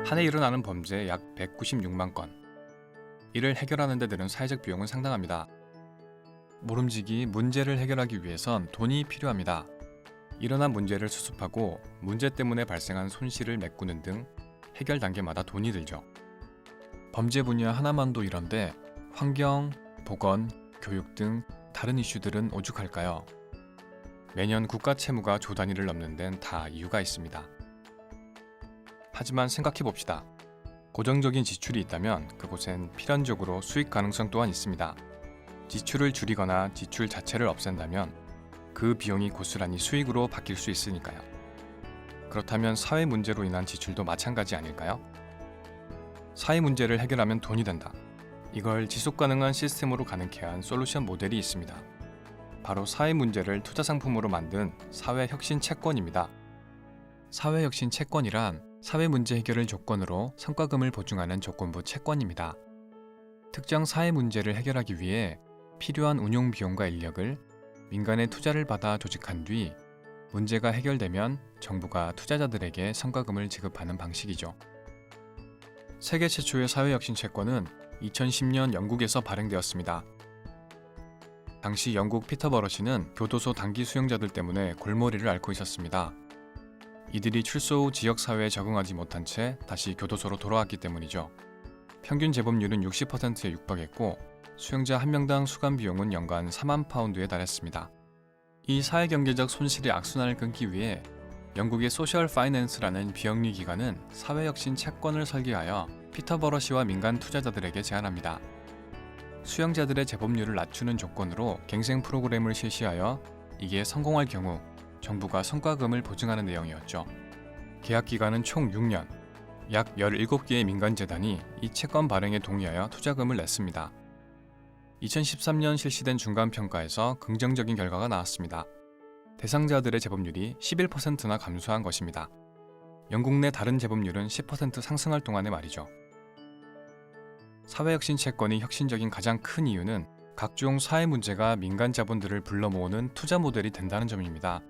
한 해 일어나는 범죄 약 196만 건. 이를 해결하는 데 드는 사회적 비용은 상당합니다. 모름지기 문제를 해결하기 위해선 돈이 필요합니다. 일어난 문제를 수습하고 문제 때문에 발생한 손실을 메꾸는 등 해결 단계마다 돈이 들죠. 범죄 분야 하나만도 이런데 환경, 보건, 교육 등 다른 이슈들은 오죽할까요? 매년 국가 채무가 조 단위를 넘는 데는 다 이유가 있습니다. 하지만 생각해봅시다. 고정적인 지출이 있다면 그곳엔 필연적으로 수익 가능성 또한 있습니다. 지출을 줄이거나 지출 자체를 없앤다면 그 비용이 고스란히 수익으로 바뀔 수 있으니까요. 그렇다면 사회 문제로 인한 지출도 마찬가지 아닐까요? 사회 문제를 해결하면 돈이 된다. 이걸 지속 가능한 시스템으로 가능케 한 솔루션 모델이 있습니다. 바로 사회 문제를 투자 상품으로 만든 사회혁신 채권입니다. 사회혁신 채권이란 사회 문제 해결을 조건으로 성과금을 보증하는 조건부 채권입니다. 특정 사회 문제를 해결하기 위해 필요한 운용 비용과 인력을 민간의 투자를 받아 조직한 뒤 문제가 해결되면 정부가 투자자들에게 성과금을 지급하는 방식이죠. 세계 최초의 사회혁신 채권은 2010년 영국에서 발행되었습니다. 당시 영국 피터 버러시는 교도소 단기 수용자들 때문에 골머리를 앓고 있었습니다. 이들이 출소 후 지역사회에 적응하지 못한 채 다시 교도소로 돌아왔기 때문이죠. 평균 재범률은 60%에 육박했고 수용자 한 명당 수감 비용은 연간 4만 파운드에 달했습니다. 이 사회경제적 손실의 악순환을 끊기 위해 영국의 소셜 파이낸스라는 비영리 기관은 사회혁신 채권을 설계하여 피터 버러시와 민간 투자자들에게 제안합니다. 수용자들의 재범률을 낮추는 조건으로 갱생 프로그램을 실시하여 이게 성공할 경우 정부가 성과금을 보증하는 내용이었죠. 계약 기간은 총 6년, 약 17개의 민간재단이 이 채권 발행에 동의하여 투자금을 냈습니다. 2013년 실시된 중간평가에서 긍정적인 결과가 나왔습니다. 대상자들의 재범률이 11%나 감소한 것입니다. 영국 내 다른 재범률은 10% 상승할 동안의 말이죠. 사회혁신 채권이 혁신적인 가장 큰 이유는 각종 사회 문제가 민간 자본들을 불러 모으는 투자 모델이 된다는 점입니다.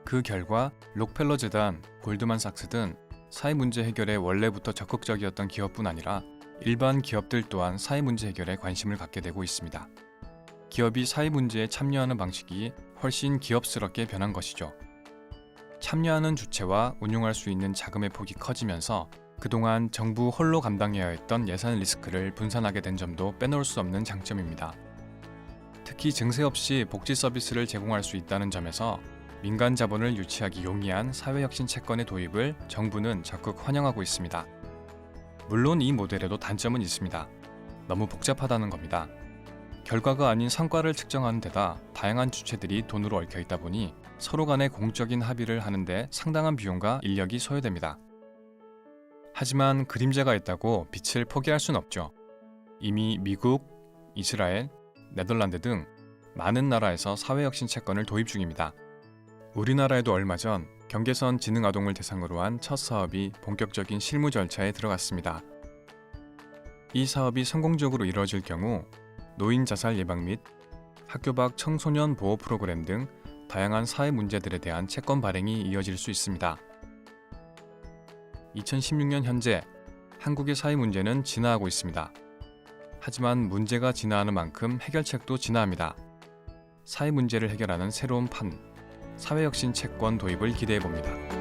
그 결과 록펠러 재단, 골드만삭스 등 사회 문제 해결에 원래부터 적극적이었던 기업뿐 아니라 일반 기업들 또한 사회 문제 해결에 관심을 갖게 되고 있습니다. 기업이 사회 문제에 참여하는 방식이 훨씬 기업스럽게 변한 것이죠. 참여하는 주체와 운용할 수 있는 자금의 폭이 커지면서 그동안 정부 홀로 감당해야 했던 예산 리스크를 분산하게 된 점도 빼놓을 수 없는 장점입니다. 특히 증세 없이 복지 서비스를 제공할 수 있다는 점에서 민간 자본을 유치하기 용이한 사회혁신 채권의 도입을 정부는 적극 환영하고 있습니다. 물론 이 모델에도 단점은 있습니다. 너무 복잡하다는 겁니다. 결과가 아닌 성과를 측정하는 데다 다양한 주체들이 돈으로 얽혀 있다 보니 서로 간의 공적인 합의를 하는데 상당한 비용과 인력이 소요됩니다. 하지만 그림자가 있다고 빛을 포기할 순 없죠. 이미 미국, 이스라엘, 네덜란드 등 많은 나라에서 사회혁신 채권을 도입 중입니다. 우리나라에도 얼마 전 경계선 지능아동을 대상으로 한 첫 사업이 본격적인 실무 절차에 들어갔습니다. 이 사업이 성공적으로 이루어질 경우 노인 자살 예방 및 학교 밖 청소년 보호 프로그램 등 다양한 사회 문제들에 대한 채권 발행이 이어질 수 있습니다. 2016년 현재 한국의 사회 문제는 진화하고 있습니다. 하지만 문제가 진화하는 만큼 해결책도 진화합니다. 사회 문제를 해결하는 새로운 판, 사회혁신 채권 도입을 기대해봅니다.